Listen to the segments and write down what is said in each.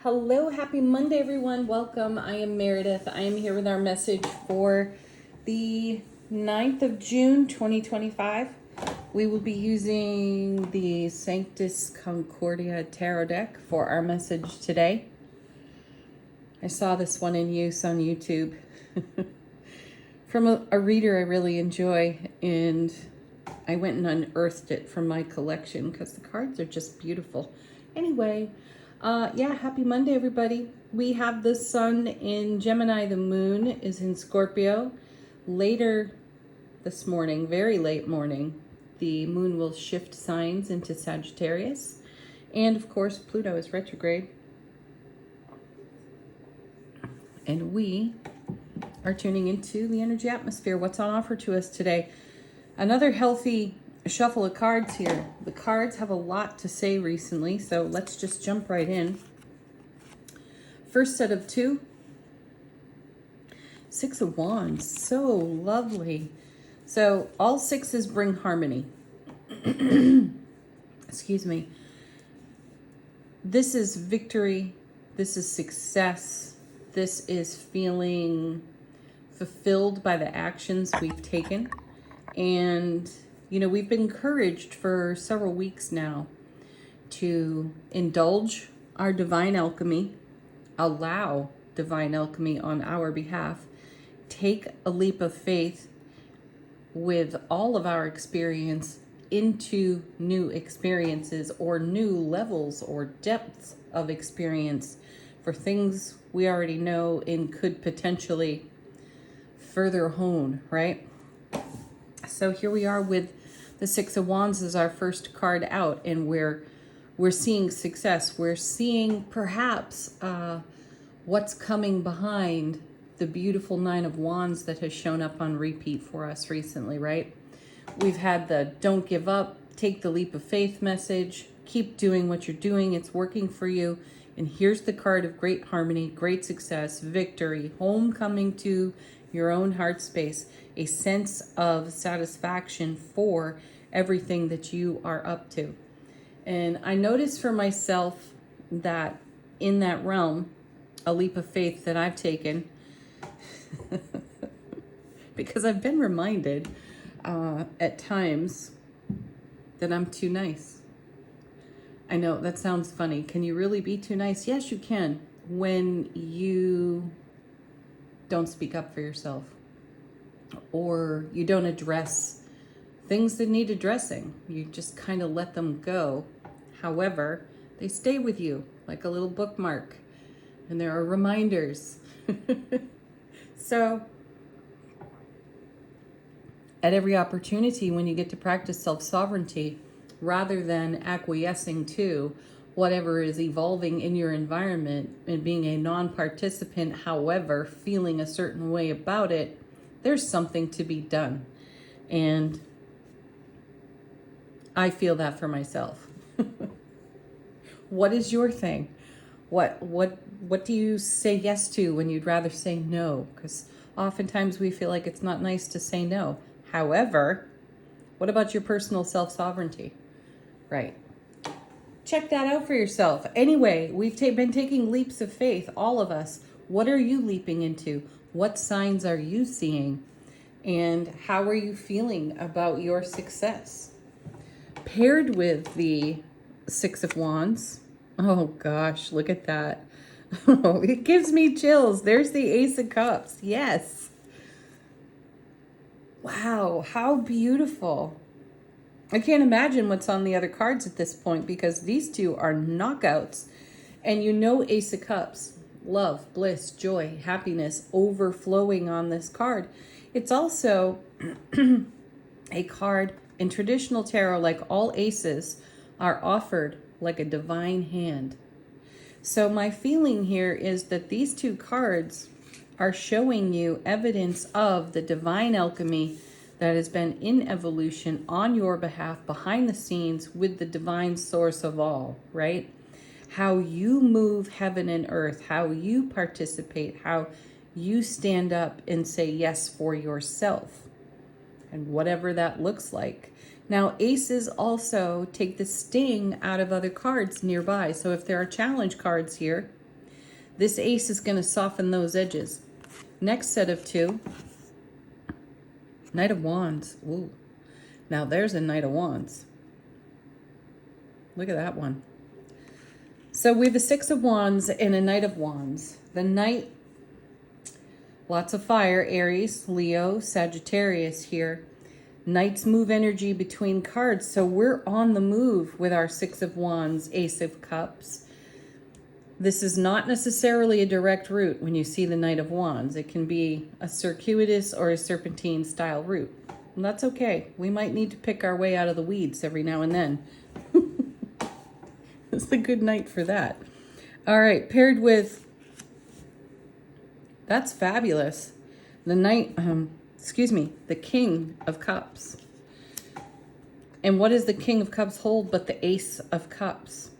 Hello, happy Monday, everyone. Welcome. I am Meredith. I am here with our message for the 9th of June, 2025. We will be using the Sanctus Concordia Tarot deck for our message today. I saw this one in use on YouTube from a reader I really enjoy, and I went and unearthed it from my collection because the cards are just beautiful. Anyway, happy Monday, everybody. We have the sun in Gemini. The moon is in Scorpio. Later this morning, very late morning, the moon will shift signs into Sagittarius. And of course, Pluto is retrograde. And we are tuning into the energy atmosphere. What's on offer to us today? Another healthy shuffle of cards here. The cards have a lot to say recently, so let's just jump right in. First set of two. Six of Wands. So lovely. So all sixes bring harmony. Excuse me. This is victory. This is success. This is feeling fulfilled by the actions we've taken. And you know, we've been encouraged for several weeks now to indulge our divine alchemy, allow divine alchemy on our behalf, take a leap of faith with all of our experience into new experiences or new levels or depths of experience for things we already know and could potentially further hone, right? So here we are with the Six of Wands as our first card out, and we're seeing success. We're seeing perhaps what's coming behind the beautiful Nine of Wands that has shown up on repeat for us recently, right? We've had the don't give up, take the leap of faith message, keep doing what you're doing, it's working for you. And here's the card of great harmony, great success, victory, homecoming to your own heart space, a sense of satisfaction for everything that you are up to. And I noticed for myself that in that realm, a leap of faith that I've taken, because I've been reminded at times that I'm too nice. I know that sounds funny. Can you really be too nice? Yes, you can, when you don't speak up for yourself, or you don't address things that need addressing. You just kind of let them go. However, they stay with you like a little bookmark, and there are reminders. So at every opportunity when you get to practice self-sovereignty, rather than acquiescing to whatever is evolving in your environment and being a non-participant, however, feeling a certain way about it, there's something to be done. And I feel that for myself. What is your thing? What do you say yes to when you'd rather say no? Because oftentimes we feel like it's not nice to say no. However, what about your personal self-sovereignty? Right. Check that out for yourself. Anyway, we've been taking leaps of faith, all of us. What are you leaping into? What signs are you seeing? And how are you feeling about your success? Paired with the Six of Wands. Oh gosh, look at that. Oh, it gives me chills. There's the Ace of Cups. Yes. Wow, how beautiful. I can't imagine what's on the other cards at this point, because these two are knockouts. And you know, Ace of Cups, love, bliss, joy, happiness overflowing on this card. It's also a card in traditional tarot, like all aces are offered like a divine hand. So my feeling here is that these two cards are showing you evidence of the divine alchemy that has been in evolution on your behalf behind the scenes with the divine source of all, right? How you move heaven and earth, how you participate, how you stand up and say yes for yourself, and whatever that looks like. Now, aces also take the sting out of other cards nearby. So if there are challenge cards here, This ace is going to soften those edges. Next set of two, Knight of Wands. Ooh. Now there's a Knight of Wands. Look at that one. So we have a Six of Wands and a Knight of Wands. The Knight, lots of fire, Aries, Leo, Sagittarius here. Knights move energy between cards. So we're on the move with our Six of Wands, Ace of Cups. This is not necessarily a direct route when you see the Knight of Wands. It can be a circuitous or a serpentine style route. And that's okay. We might need to pick our way out of the weeds every now and then. It's a good night for that. All right, paired with, that's fabulous. The the King of Cups. And what does the King of Cups hold but the Ace of Cups?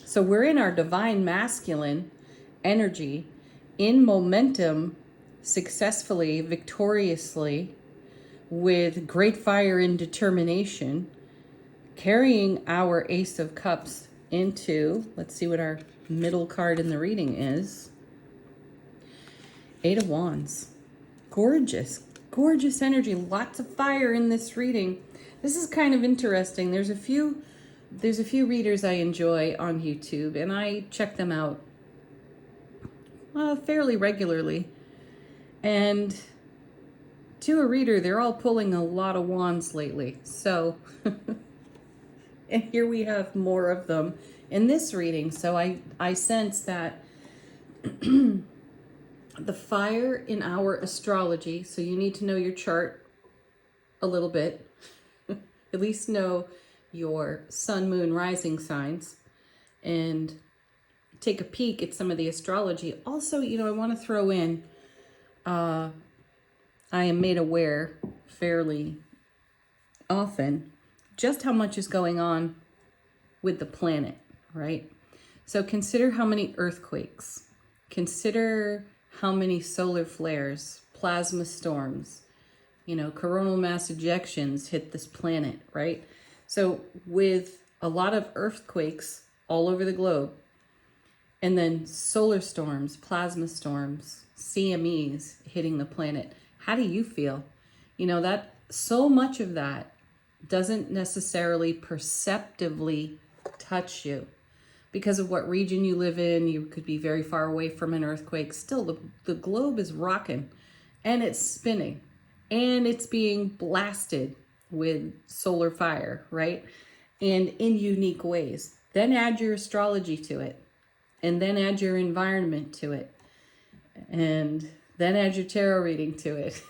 So we're in our divine masculine energy, in momentum, successfully, victoriously, with great fire and determination, carrying our Ace of Cups into, let's see what our middle card in the reading is. Eight of Wands. Gorgeous, gorgeous energy. Lots of fire in this reading. This is kind of interesting. There's a few readers I enjoy on YouTube, and I check them out fairly regularly. And to a reader, they're all pulling a lot of wands lately. So, and here we have more of them in this reading. So I sense that the fire in our astrology, so you need to know your chart a little bit, at least know your sun, moon, rising signs, and take a peek at some of the astrology. Also, I want to throw in, I am made aware fairly often just how much is going on with the planet, right? So consider how many earthquakes, consider how many solar flares, plasma storms, coronal mass ejections hit this planet, right? So with a lot of earthquakes all over the globe, and then solar storms, plasma storms, CMEs hitting the planet, how do you feel? That so much of that doesn't necessarily perceptively touch you because of what region you live in. You could be very far away from an earthquake. Still, the globe is rocking and it's spinning and it's being blasted with solar fire, right? And in unique ways. Then add your astrology to it, and then add your environment to it, and then add your tarot reading to it.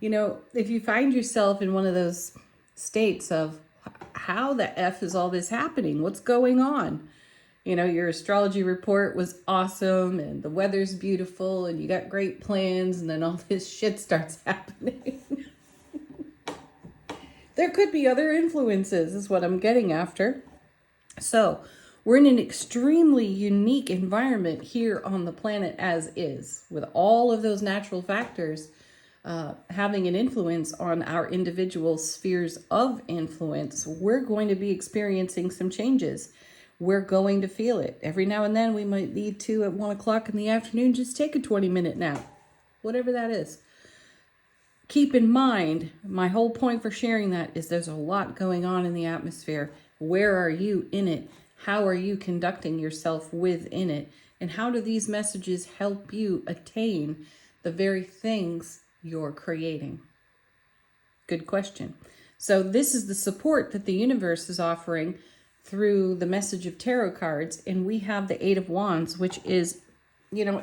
If you find yourself in one of those states of how the F is all this happening? What's going on? Your astrology report was awesome and the weather's beautiful and you got great plans, and then all this shit starts happening. There could be other influences, is what I'm getting after. So we're in an extremely unique environment here on the planet as is, with all of those natural factors having an influence on our individual spheres of influence. We're going to be experiencing some changes. We're going to feel it. Every now and then we might need to, at 1 o'clock in the afternoon, just take a 20-minute nap, whatever that is. Keep in mind, my whole point for sharing that is there's a lot going on in the atmosphere. Where are you in it? How are you conducting yourself within it? And how do these messages help you attain the very things you're creating? Good question. So this is the support that the universe is offering through the message of tarot cards. And we have the Eight of Wands, which is,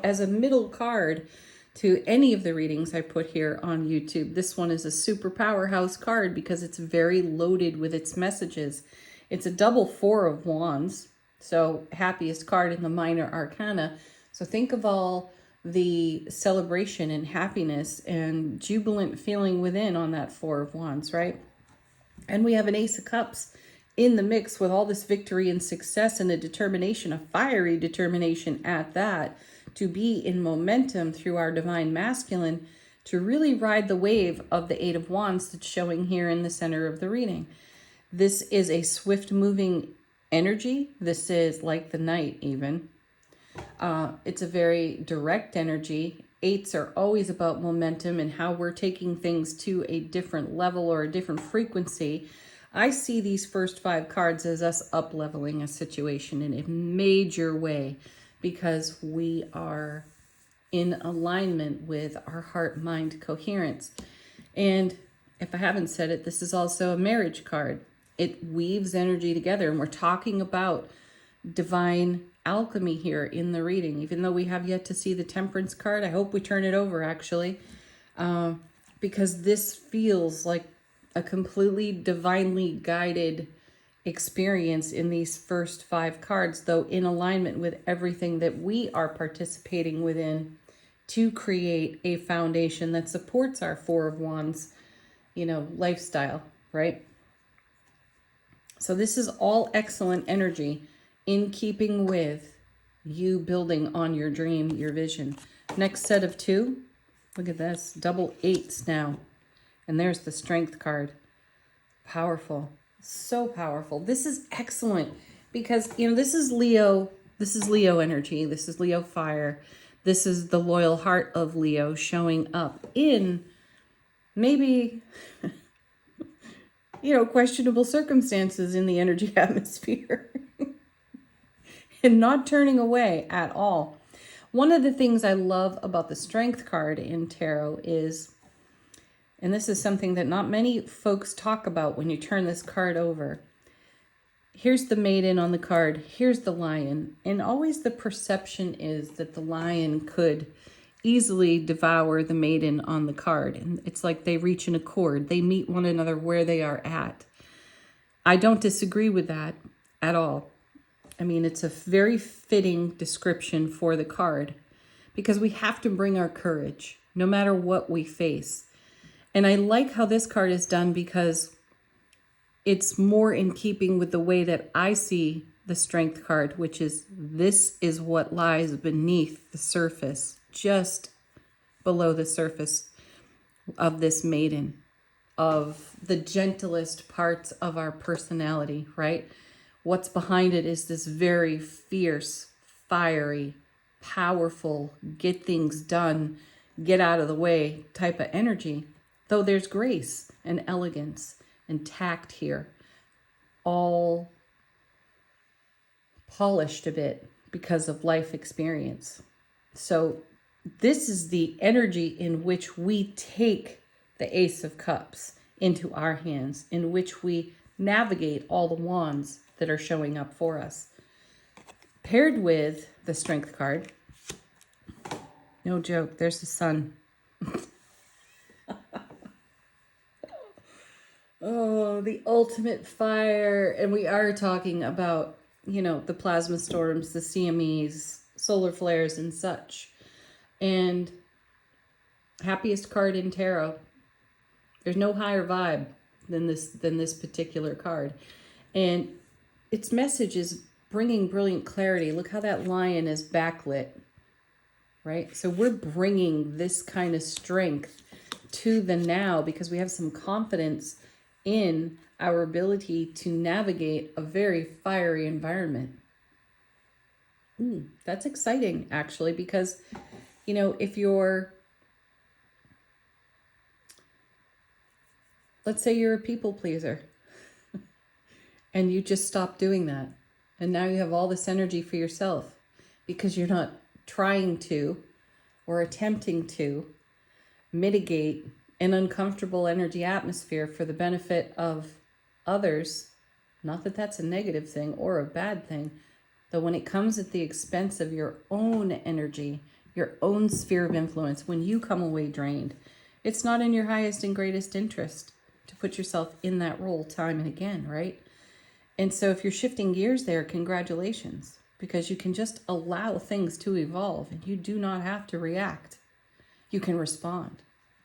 as a middle card to any of the readings I put here on YouTube. This one is a super powerhouse card because it's very loaded with its messages. It's a double Four of Wands, so happiest card in the minor arcana. So think of all the celebration and happiness and jubilant feeling within on that Four of Wands, right? And we have an Ace of Cups in the mix with all this victory and success and a determination, a fiery determination at that, to be in momentum through our divine masculine to really ride the wave of the Eight of Wands that's showing here in the center of the reading. This is a swift moving energy. This is like the Knight even. It's a very direct energy. Eights are always about momentum and how we're taking things to a different level or a different frequency. I see these first 5 cards as us up-leveling a situation in a major way because we are in alignment with our heart-mind coherence. And if I haven't said it, this is also a marriage card. It weaves energy together, and we're talking about divine alchemy here in the reading. Even though we have yet to see the Temperance card, I hope we turn it over actually, because this feels like a completely divinely guided experience in these first 5 cards, though in alignment with everything that we are participating within to create a foundation that supports our 4 of Wands, lifestyle, right? So this is all excellent energy in keeping with you building on your dream, your vision. Next set of 2, look at this, double 8s now. And there's the Strength card. Powerful, so powerful. This is excellent because, this is Leo energy. This is Leo fire. This is the loyal heart of Leo showing up in maybe, questionable circumstances in the energy atmosphere and not turning away at all. One of the things I love about the Strength card in tarot is, and this is something that not many folks talk about when you turn this card over. Here's the Maiden on the card. Here's the Lion. And always the perception is that the Lion could easily devour the Maiden on the card. And it's like they reach an accord. They meet one another where they are at. I don't disagree with that at all. I mean, it's a very fitting description for the card because we have to bring our courage no matter what we face. And I like how this card is done because it's more in keeping with the way that I see the Strength card, which is this is what lies beneath the surface, just below the surface of this Maiden, of the gentlest parts of our personality, right? What's behind it is this very fierce, fiery, powerful, get things done, get out of the way type of energy. Though there's grace and elegance and tact here, all polished a bit because of life experience. So this is the energy in which we take the Ace of Cups into our hands, in which we navigate all the wands that are showing up for us. Paired with the Strength card, no joke, there's the Sun. Oh, the ultimate fire. And we are talking about, the plasma storms, the CMEs, solar flares and such. And happiest card in tarot. There's no higher vibe than this particular card. And its message is bringing brilliant clarity. Look how that lion is backlit, right? So we're bringing this kind of strength to the now because we have some confidence in our ability to navigate a very fiery environment. That's exciting, actually, because, if you're, let's say you're a people pleaser and you just stop doing that. And now you have all this energy for yourself because you're not trying to or attempting to mitigate an uncomfortable energy atmosphere for the benefit of others. Not that that's a negative thing or a bad thing, though when it comes at the expense of your own energy, your own sphere of influence, when you come away drained, it's not in your highest and greatest interest to put yourself in that role time and again, right? And so if you're shifting gears there, congratulations, because you can just allow things to evolve and you do not have to react. You can respond,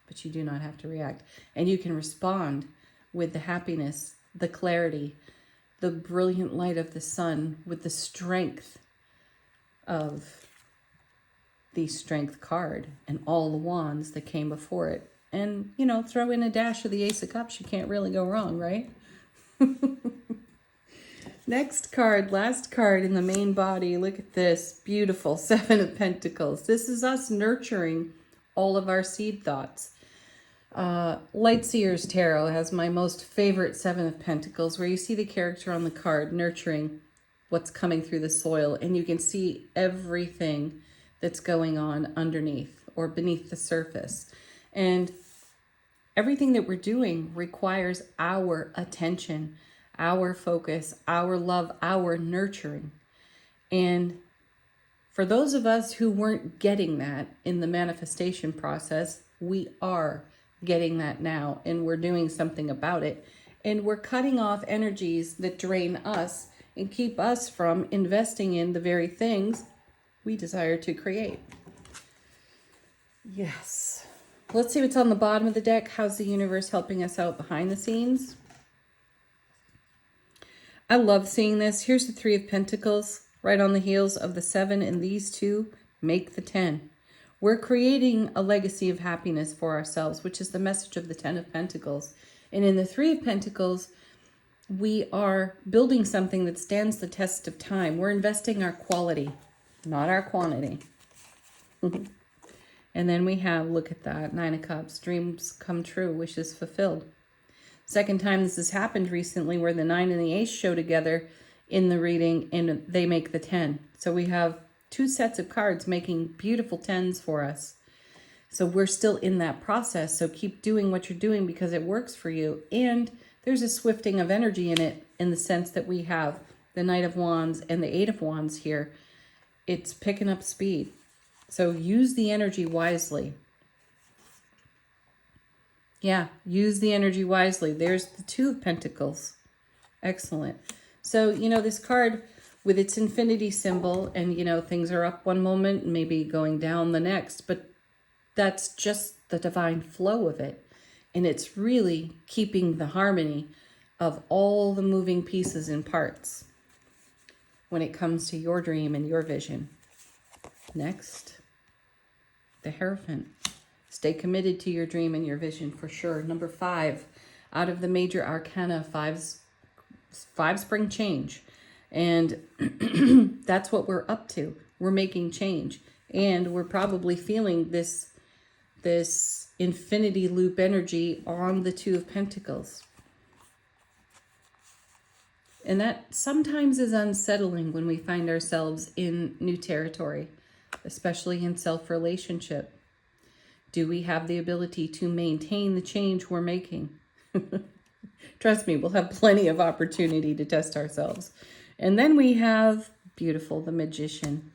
but you do not have to react. And you can respond with the happiness, the clarity, the brilliant light of the sun, with the strength of the Strength card and all the wands that came before it. And, throw in a dash of the Ace of Cups. You can't really go wrong, right? Next card, last card in the main body. Look at this beautiful Seven of Pentacles. This is us nurturing all of our seed thoughts. Lightseer's Tarot has my most favorite Seven of Pentacles, where you see the character on the card nurturing what's coming through the soil, and you can see everything that's going on underneath or beneath the surface. And everything that we're doing requires our attention, our focus, our love, our nurturing. And for those of us who weren't getting that in the manifestation process, we are getting that now, and we're doing something about it. And we're cutting off energies that drain us and keep us from investing in the very things we desire to create. Yes. Let's see what's on the bottom of the deck. How's the universe helping us out behind the scenes? I love seeing this. Here's the Three of Pentacles right on the heels of the 7, and these two make the 10. We're creating a legacy of happiness for ourselves, which is the message of the 10 of Pentacles. And in the Three of Pentacles, we are building something that stands the test of time. We're investing our quality, not our quantity. And then we have, look at that, 9 of Cups, dreams come true, wishes fulfilled. Second time this has happened recently, where the 9 and the Ace show together in the reading and they make the 10. So we have two sets of cards making beautiful 10s for us. So we're still in that process. So keep doing what you're doing because it works for you. And there's a swifting of energy in it, in the sense that we have the Knight of Wands and the Eight of Wands here. It's picking up speed. So use the energy wisely. Yeah, use the energy wisely. There's the Two of Pentacles. Excellent. So, this card with its infinity symbol, and, things are up one moment, maybe going down the next, but that's just the divine flow of it. And it's really keeping the harmony of all the moving pieces and parts when it comes to your dream and your vision. Next, the Hierophant. Stay committed to your dream and your vision for sure. Number 5, out of the major arcana, fives bring change. And that's what we're up to. We're making change. And we're probably feeling this infinity loop energy on the Two of Pentacles. And that sometimes is unsettling when we find ourselves in new territory, especially in self-relationship. Do we have the ability to maintain the change we're making? Trust me, we'll have plenty of opportunity to test ourselves. And then we have, beautiful, the Magician.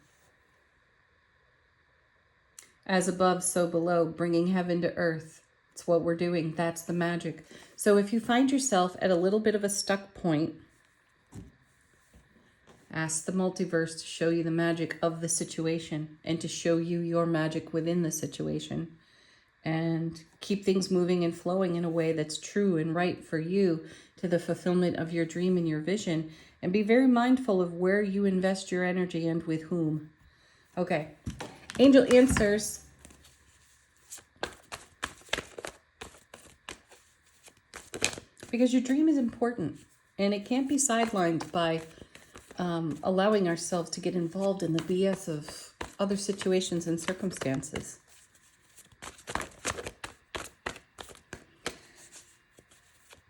As above, so below, bringing heaven to earth. It's what we're doing. That's the magic. So if you find yourself at a little bit of a stuck point, ask the multiverse to show you the magic of the situation and to show you your magic within the situation. And keep things moving and flowing in a way that's true and right for you, to the fulfillment of your dream and your vision. And be very mindful of where you invest your energy and with whom. Okay. Angel answers. Because your dream is important. And it can't be sidelined by allowing ourselves to get involved in the BS of other situations and circumstances.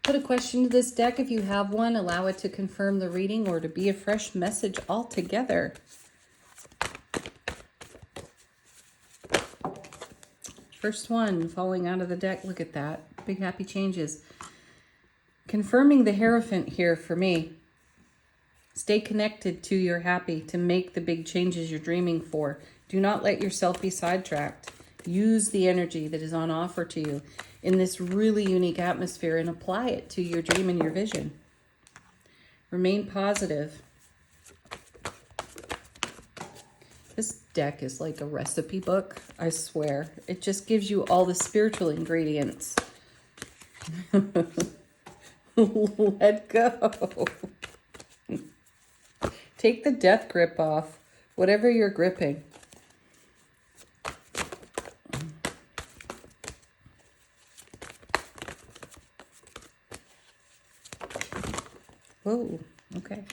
Put a question to this deck if you have one. Allow it to confirm the reading or to be a fresh message altogether. First one falling out of the deck. Look at that. Big happy changes. Confirming the Hierophant here for me. Stay connected to your happy to make the big changes you're dreaming for. Do not let yourself be sidetracked. Use the energy that is on offer to you in this really unique atmosphere and apply it to your dream and your vision. Remain positive. This deck is like a recipe book, I swear. It just gives you all the spiritual ingredients. Let go. Take the death grip off, whatever you're gripping. Whoa, okay.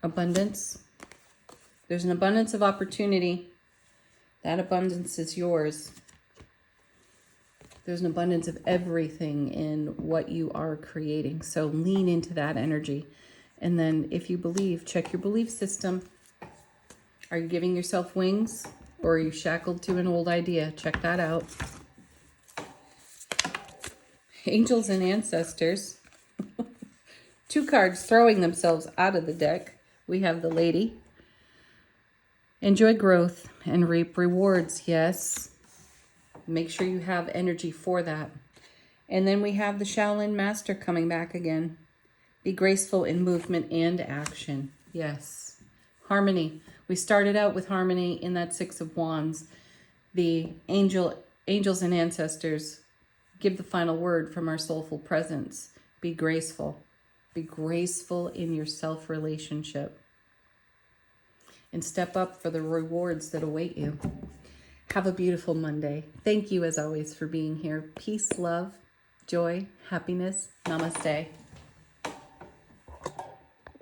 abundance. There's an abundance of opportunity. That abundance is yours. There's an abundance of everything in what you are creating. So lean into that energy. And then if you believe, check your belief system. Are you giving yourself wings, or are you shackled to an old idea? Check that out. Angels and ancestors. 2 cards throwing themselves out of the deck. We have the Lady. Enjoy growth and reap rewards. Yes. Make sure you have energy for that. And then we have the Shaolin Master coming back again. Be graceful in movement and action. Yes. Harmony. We started out with harmony in that 6 of Wands. The angels and ancestors give the final word from our soulful presence. Be graceful. Be graceful in your self-relationship. And step up for the rewards that await you. Have a beautiful Monday. Thank you, as always, for being here. Peace, love, joy, happiness. Namaste.